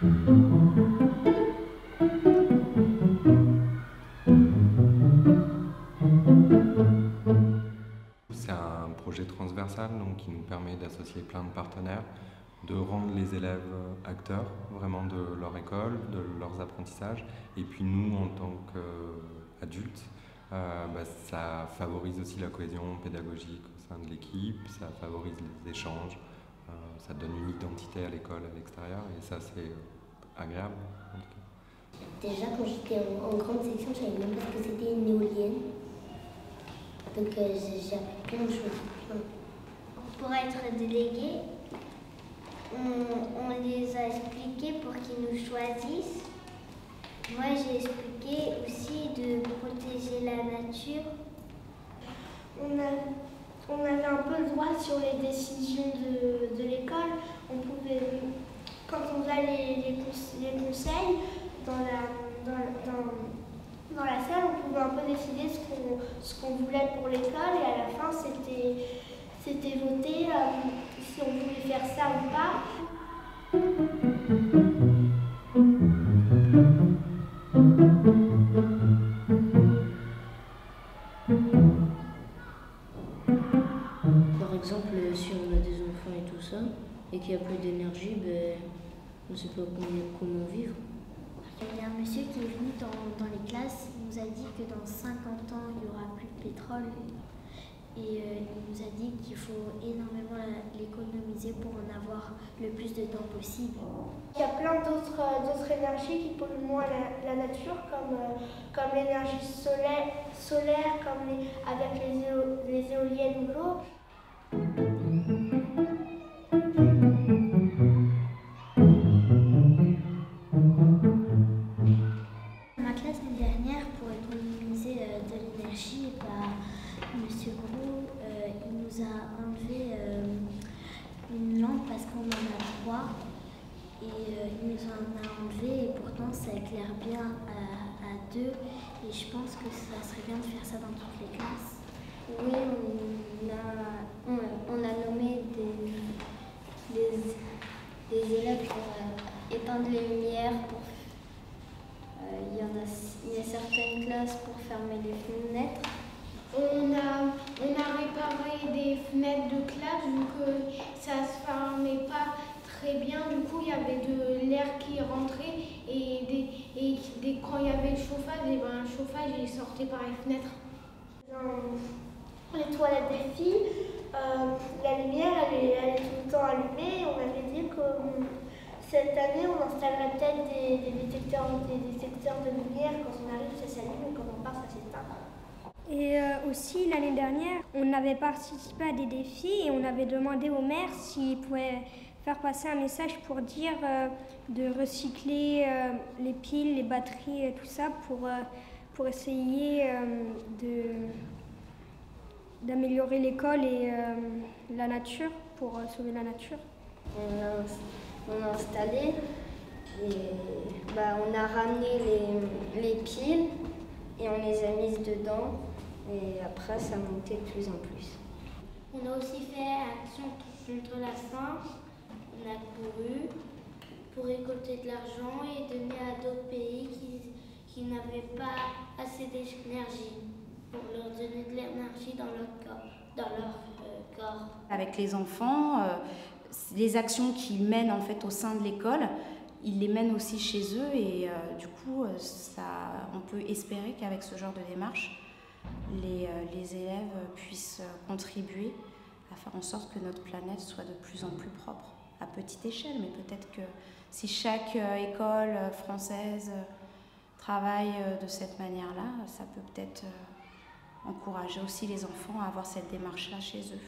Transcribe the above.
C'est un projet transversal donc, qui nous permet d'associer plein de partenaires, de rendre les élèves acteurs vraiment de leur école, de leurs apprentissages. Et puis nous, en tant qu'adultes, ça favorise aussi la cohésion pédagogique au sein de l'équipe, ça favorise les échanges, ça donne une identité à l'école, à l'extérieur, et ça c'est agréable en tout cas. Déjà, quand j'étais en grande section, je savais même pas ce que c'était une éolienne. Donc j'ai appris plein de choses. Pour être délégué, on les a expliqués pour qu'ils nous choisissent. Moi, j'ai expliqué aussi de protéger la nature. On avait un peu le droit sur les décisions de l'école. On pouvait, quand on faisait les conseils dans la salle, on pouvait un peu décider ce qu'on voulait pour l'école, et à la fin c'était voté si on voulait faire ça ou pas. Par exemple, si on a des enfants et tout ça, et qu'il n'y a plus d'énergie, on ne sait pas comment vivre. Il y a un monsieur qui est venu dans les classes, il nous a dit que dans 50 ans, il n'y aura plus de pétrole. Et il nous a dit qu'il faut énormément l'économiser pour en avoir le plus de temps possible. Il y a plein d'autres énergies qui polluent moins la nature, comme l'énergie solaire, avec les éoliennes ou l'eau. Ma classe l'année dernière, pour économiser de l'énergie, Monsieur Gros, il nous a enlevé une lampe parce qu'on en a 3. Et il nous en a enlevé, et pourtant ça éclaire bien à 2. Et je pense que ça serait bien de faire ça dans toutes les classes. Oui, on a nommé des élèves pour éteindre les lumières. Il y a certaines classes pour fermer les fenêtres. On a réparé des fenêtres de classe, vu que ça ne se fermait pas très bien. Du coup, il y avait de l'air qui rentrait, et quand il y avait le chauffage, le chauffage il sortait par les fenêtres. Dans les toilettes des filles, la lumière elle est tout le temps allumée. On avait dit que cette année on installerait peut-être des détecteurs de lumière. Quand on arrive, ça s'allume, et quand on part, ça s'éteint. Et aussi, l'année dernière, on avait participé à des défis et on avait demandé au maire s'il pouvait faire passer un message pour dire de recycler les piles, les batteries et tout ça pour essayer d'améliorer l'école et la nature, pour sauver la nature. On a installé, et on a ramené les piles et on les a mises dedans. Et après, ça montait de plus en plus. On a aussi fait action contre la faim. On a couru pour récolter de l'argent et donner à d'autres pays qui n'avaient pas assez d'énergie, pour leur donner de l'énergie dans leur corps. Avec les enfants, les actions qu'ils mènent en fait au sein de l'école, ils les mènent aussi chez eux, et du coup, on peut espérer qu'avec ce genre de démarche, les élèves puissent contribuer à faire en sorte que notre planète soit de plus en plus propre, à petite échelle. Mais peut-être que si chaque école française travaille de cette manière-là, ça peut peut-être encourager aussi les enfants à avoir cette démarche-là chez eux.